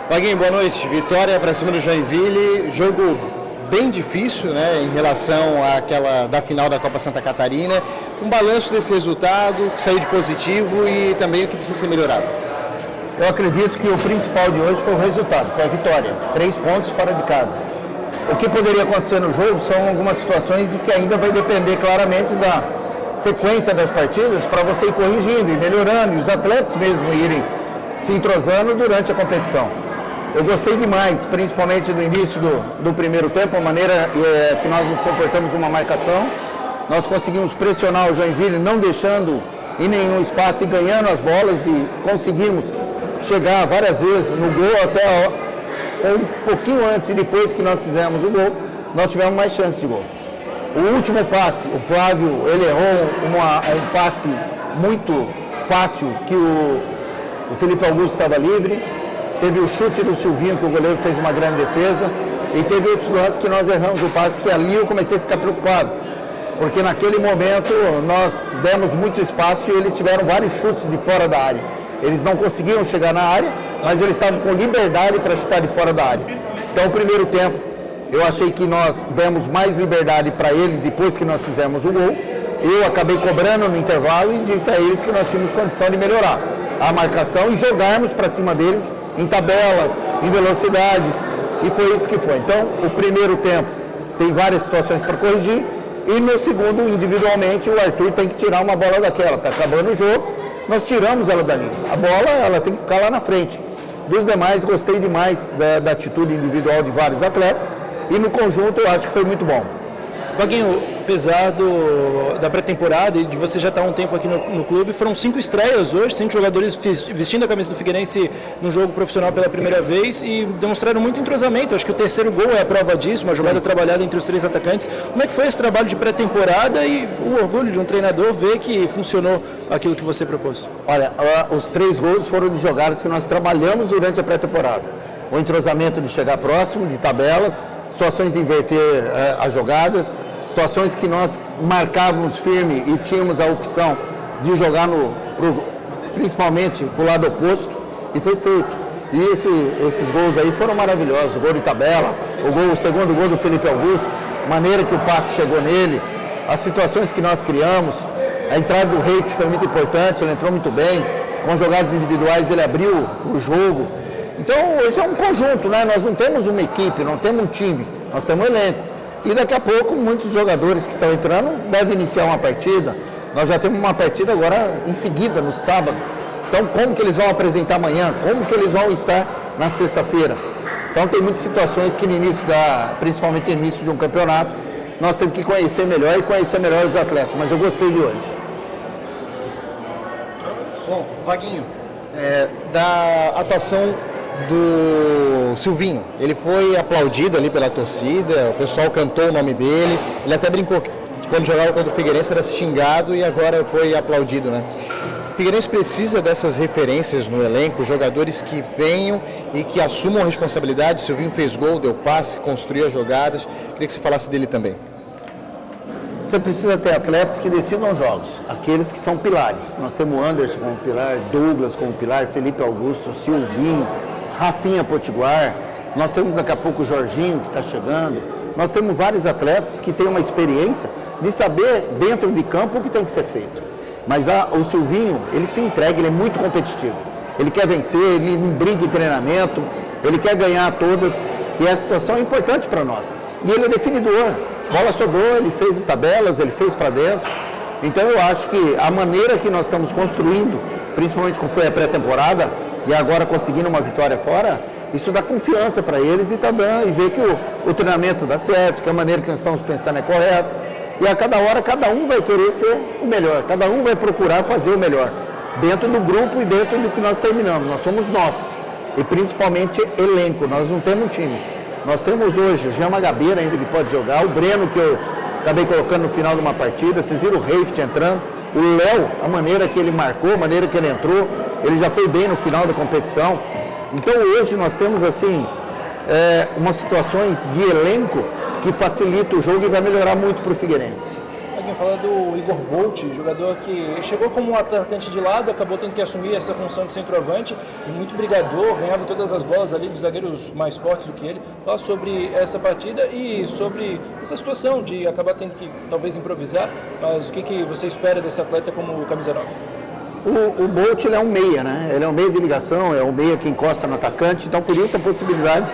Vaguinho, boa noite. Vitória para cima do Joinville, jogo bem difícil, né, em relação àquela da final da Copa Santa Catarina. Um balanço desse resultado, que saiu de positivo e também o que precisa ser melhorado. Eu acredito que o principal de hoje foi o resultado, foi a vitória. 3 pontos fora de casa. O que poderia acontecer no jogo são algumas situações que ainda vai depender claramente da sequência das partidas para você ir corrigindo e melhorando, e os atletas mesmo irem se entrosando durante a competição. Eu gostei demais, principalmente no início do primeiro tempo, a maneira que nós nos comportamos numa marcação. Nós conseguimos pressionar o Joinville, não deixando em nenhum espaço e ganhando as bolas, e conseguimos chegar várias vezes no gol, até um pouquinho antes e depois que nós fizemos o gol, nós tivemos mais chances de gol. O último passe, o Flávio, ele errou um passe muito fácil, que o Felipe Augusto estava livre. Teve o chute do Silvinho, que o goleiro fez uma grande defesa, e teve outros lances que nós erramos o passe, que ali eu comecei a ficar preocupado, porque naquele momento nós demos muito espaço e eles tiveram vários chutes de fora da área. Eles não conseguiam chegar na área, mas eles estavam com liberdade para chutar de fora da área. Então, o primeiro tempo, eu achei que nós demos mais liberdade para ele depois que nós fizemos o gol. Eu acabei cobrando no intervalo e disse a eles que nós tínhamos condição de melhorar a marcação e jogarmos para cima deles em tabelas, em velocidade, e foi isso que foi. Então, o primeiro tempo tem várias situações para corrigir, e no segundo, individualmente, o Arthur tem que tirar uma bola daquela. Está acabando o jogo, nós tiramos ela dali. A bola, ela tem que ficar lá na frente. Dos demais, gostei demais da atitude individual de vários atletas, e no conjunto eu acho que foi muito bom. Vaguinho, apesar da pré-temporada e de você já estar há um tempo aqui no clube, foram 5 estreias hoje, 5 jogadores vestindo a camisa do Figueirense no jogo profissional pela primeira vez e demonstraram muito entrosamento. Acho que o terceiro gol é a prova disso, uma jogada trabalhada entre os 3 atacantes. Como é que foi esse trabalho de pré-temporada e o orgulho de um treinador ver que funcionou aquilo que você propôs? Olha, os 3 gols foram de jogadas que nós trabalhamos durante a pré-temporada. O entrosamento de chegar próximo, de tabelas, situações de inverter as jogadas, situações que nós marcávamos firme e tínhamos a opção de jogar principalmente para o lado oposto, e foi feito. E esses gols aí foram maravilhosos, o gol de tabela, o segundo gol do Felipe Augusto, a maneira que o passe chegou nele, as situações que nós criamos, a entrada do Reif foi muito importante, ele entrou muito bem, com jogadas individuais ele abriu o jogo. Então, hoje é um conjunto, né? Nós não temos uma equipe, não temos um time, nós temos um elenco. E daqui a pouco, muitos jogadores que estão entrando devem iniciar uma partida. Nós já temos uma partida agora em seguida, no sábado. Então, como que eles vão apresentar amanhã? Como que eles vão estar na sexta-feira? Então, tem muitas situações que no início principalmente no início de um campeonato, nós temos que conhecer melhor e conhecer melhor os atletas. Mas eu gostei de hoje. Bom, Vaguinho, da atuação do Silvinho, ele foi aplaudido ali pela torcida, o pessoal cantou o nome dele, ele até brincou que quando jogava contra o Figueirense era xingado e agora foi aplaudido, né? O Figueirense precisa dessas referências no elenco, jogadores que venham e que assumam a responsabilidade. O Silvinho fez gol, deu passe, construiu as jogadas, queria que você falasse dele também. Você precisa ter atletas que decidam jogos, aqueles que são pilares. Nós temos o Anderson como pilar, Douglas como pilar, Felipe Augusto, Silvinho, Rafinha Potiguar, nós temos daqui a pouco o Jorginho que está chegando, nós temos vários atletas que têm uma experiência de saber dentro de campo o que tem que ser feito. Mas o Silvinho, ele se entrega, ele é muito competitivo, ele quer vencer, ele não briga em treinamento, ele quer ganhar todas, e essa situação é importante para nós. E ele é definidor, bola sobrou, ele fez as tabelas, ele fez para dentro. Então eu acho que a maneira que nós estamos construindo, principalmente como foi a pré-temporada, e agora conseguindo uma vitória fora, isso dá confiança para eles e vê que o treinamento dá certo, que a maneira que nós estamos pensando é correta. E a cada hora, cada um vai querer ser o melhor, cada um vai procurar fazer o melhor, dentro do grupo e dentro do que nós terminamos. Nós somos nós, e principalmente elenco, nós não temos um time. Nós temos hoje o Jean Magabeira ainda que pode jogar, o Breno que eu acabei colocando no final de uma partida, vocês viram o Reif entrando, o Léo, a maneira que ele marcou, a maneira que ele entrou, ele já foi bem no final da competição. Então hoje nós temos assim, umas situações de elenco que facilita o jogo e vai melhorar muito para o Figueirense. Alguém fala do Igor Bolt, jogador que chegou como um atacante de lado, acabou tendo que assumir essa função de centroavante e muito brigador, ganhava todas as bolas ali dos zagueiros mais fortes do que ele. Fala sobre essa partida e sobre essa situação de acabar tendo que talvez improvisar, mas o que você espera desse atleta como camisa 9? O Bolt ele é um meia, né? Ele é um meia de ligação, é um meia que encosta no atacante, então por isso a possibilidade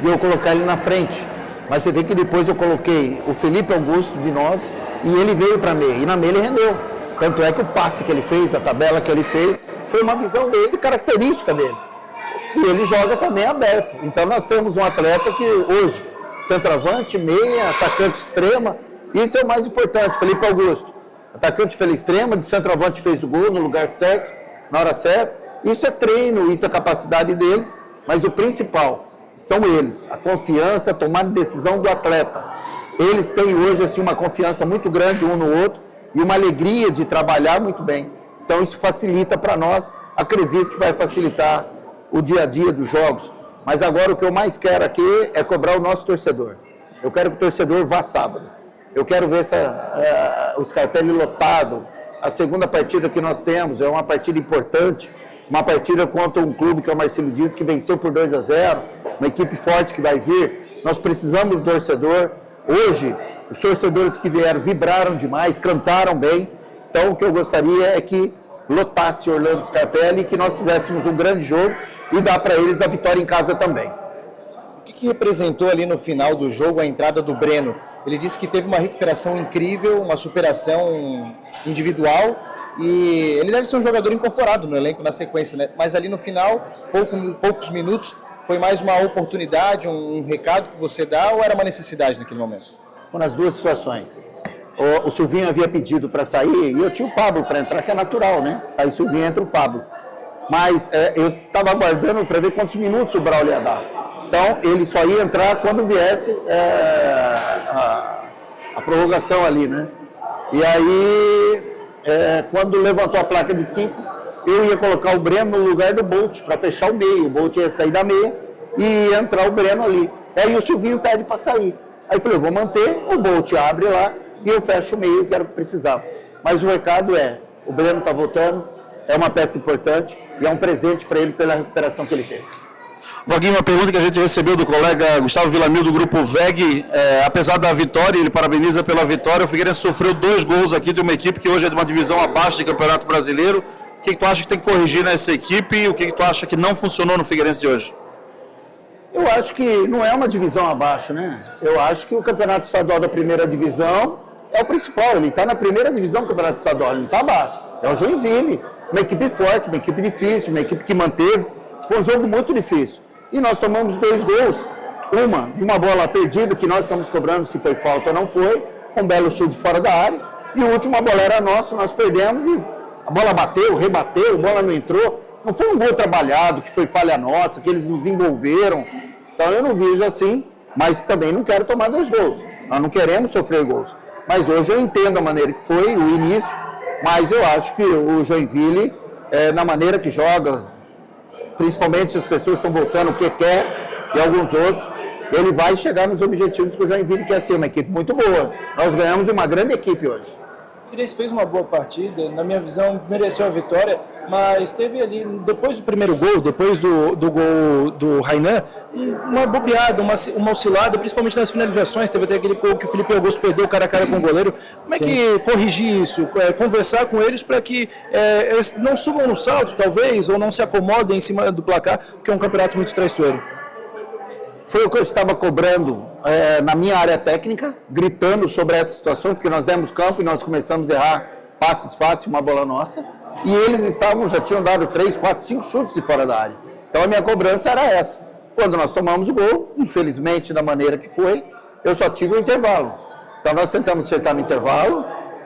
de eu colocar ele na frente. Mas você vê que depois eu coloquei o Felipe Augusto de 9 e ele veio para meia. E na meia ele rendeu. Tanto é que o passe que ele fez, a tabela que ele fez, foi uma visão dele, característica dele. E ele joga também aberto. Então nós temos um atleta que hoje, centroavante, meia, atacante extrema, isso é o mais importante, Felipe Augusto. Atacante pela extrema, de centroavante fez o gol no lugar certo, na hora certa. Isso é treino, isso é capacidade deles, mas o principal são eles, a confiança, a tomada de decisão do atleta. Eles têm hoje assim, uma confiança muito grande um no outro e uma alegria de trabalhar muito bem. Então isso facilita para nós, acredito que vai facilitar o dia a dia dos jogos. Mas agora o que eu mais quero aqui é cobrar o nosso torcedor. Eu quero que o torcedor vá sábado. Eu quero ver o Scarpelli lotado. A segunda partida que nós temos é uma partida importante, uma partida contra um clube que é o Marcílio Dias, que venceu por 2-0, uma equipe forte que vai vir. Nós precisamos do torcedor. Hoje, os torcedores que vieram vibraram demais, cantaram bem. Então, o que eu gostaria é que lotasse Orlando Scarpelli e que nós fizéssemos um grande jogo e dar para eles a vitória em casa também. O que representou ali no final do jogo a entrada do Breno? Ele disse que teve uma recuperação incrível, uma superação individual e ele deve ser um jogador incorporado no elenco na sequência, né? Mas ali no final, poucos minutos, foi mais uma oportunidade, um recado que você dá ou era uma necessidade naquele momento? Foram as duas situações. O Silvinho havia pedido para sair e eu tinha o Pablo para entrar, que é natural, né? Sai o Silvinho, entra o Pablo. Mas eu estava aguardando para ver quantos minutos o Braulio ia dar. Então, ele só ia entrar quando viesse a prorrogação ali, né? E aí, quando levantou a placa de 5, eu ia colocar o Breno no lugar do Bolt, para fechar o meio. O Bolt ia sair da meia e ia entrar o Breno ali. Aí o Silvinho pede para sair. Aí eu falei, eu vou manter, o Bolt abre lá e eu fecho o meio, que era o que precisava. Mas o recado o Breno está voltando, é uma peça importante e é um presente para ele pela recuperação que ele teve. Vaguinho, uma pergunta que a gente recebeu do colega Gustavo Villamil do Grupo VEG, apesar da vitória, ele parabeniza pela vitória, o Figueirense sofreu 2 gols aqui de uma equipe que hoje é de uma divisão abaixo do Campeonato Brasileiro. O que tu acha que tem que corrigir nessa equipe e o que tu acha que não funcionou no Figueirense de hoje? Eu acho que não é uma divisão abaixo, né? Eu acho que o Campeonato Estadual da primeira divisão é o principal, ele está na primeira divisão do Campeonato Estadual, ele não está abaixo. É o Joinville, uma equipe forte, uma equipe difícil, uma equipe que manteve, foi um jogo muito difícil. E nós tomamos 2 gols, uma de uma bola perdida, que nós estamos cobrando se foi falta ou não foi, um belo chute fora da área, e o último, a bola era nossa, nós perdemos e a bola bateu, rebateu, a bola não entrou. Não foi um gol trabalhado, que foi falha nossa, que eles nos envolveram. Então eu não vejo assim, mas também não quero tomar 2 gols. Nós não queremos sofrer gols. Mas hoje eu entendo a maneira que foi, o início, mas eu acho que o Joinville, na maneira que joga, principalmente as pessoas estão voltando, o que quer e alguns outros, ele vai chegar nos objetivos que o Joinville quer ser, uma equipe muito boa. Nós ganhamos uma grande equipe hoje. O Figueirense fez uma boa partida, na minha visão mereceu a vitória, mas teve ali, depois do primeiro gol, depois do gol do Rainan, uma bobeada, uma oscilada, principalmente nas finalizações. Teve até aquele gol que o Felipe Augusto perdeu cara a cara com o goleiro. Como é que corrigir isso? Conversar com eles para que eles não subam no salto, talvez, ou não se acomodem em cima do placar, porque é um campeonato muito traiçoeiro. Foi o que eu estava cobrando na minha área técnica, gritando sobre essa situação, porque nós demos campo e nós começamos a errar passes fáceis, uma bola nossa, e eles já tinham dado 3, 4, 5 chutes de fora da área. Então a minha cobrança era essa. Quando nós tomamos o gol, infelizmente da maneira que foi, eu só tive o intervalo. Então nós tentamos acertar no intervalo,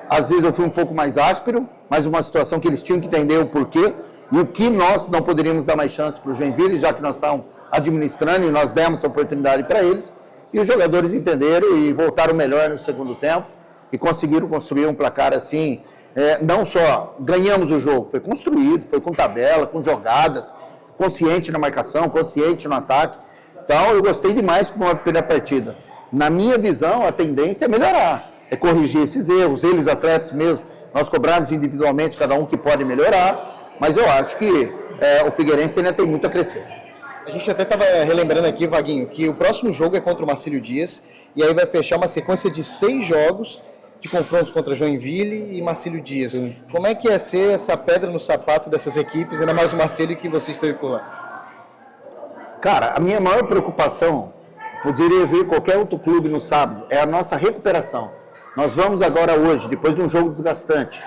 às vezes eu fui um pouco mais áspero, mas uma situação que eles tinham que entender o porquê, e o que nós não poderíamos dar mais chance para o Joinville, já que nós estávamos administrando e nós demos a oportunidade para eles, e os jogadores entenderam e voltaram melhor no segundo tempo e conseguiram construir um placar assim, não só ganhamos o jogo, foi construído, foi com tabela, com jogadas, consciente na marcação, consciente no ataque. Então eu gostei demais com a primeira partida. Na minha visão, a tendência é melhorar, corrigir esses erros, eles atletas mesmo, nós cobramos individualmente cada um que pode melhorar, mas eu acho que o Figueirense ainda tem muito a crescer. A gente até estava relembrando aqui, Vaguinho, que o próximo jogo é contra o Marcílio Dias, e aí vai fechar uma sequência de 6 jogos de confrontos contra Joinville e Marcílio Dias. Sim. Como é que ia ser essa pedra no sapato dessas equipes, ainda mais o Marcílio que você esteve por lá? Cara, a minha maior preocupação, poderia vir qualquer outro clube no sábado, é a nossa recuperação. Nós vamos agora hoje, depois de um jogo desgastante,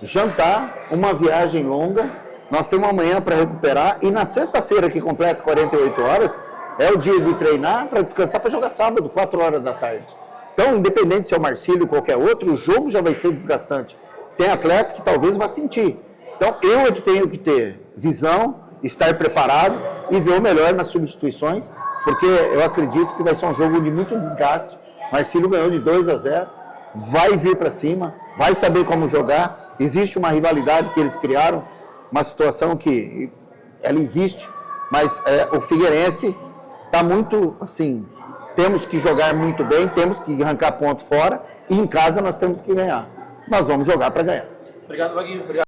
jantar, uma viagem longa, nós temos amanhã para recuperar, e na sexta-feira, que completa 48 horas, é o dia de treinar para descansar para jogar sábado, 4 horas da tarde. Então, independente se é o Marcílio ou qualquer outro, o jogo já vai ser desgastante. Tem atleta que talvez vá sentir. Então, eu é que tenho que ter visão, estar preparado e ver o melhor nas substituições, porque eu acredito que vai ser um jogo de muito desgaste. Marcílio ganhou de 2-0, vai vir para cima, vai saber como jogar. Existe uma rivalidade que eles criaram, uma situação que ela existe, mas o Figueirense está muito, assim, temos que jogar muito bem, temos que arrancar ponto fora, e em casa nós temos que ganhar. Nós vamos jogar para ganhar. Obrigado, Vaguinho. Obrigado.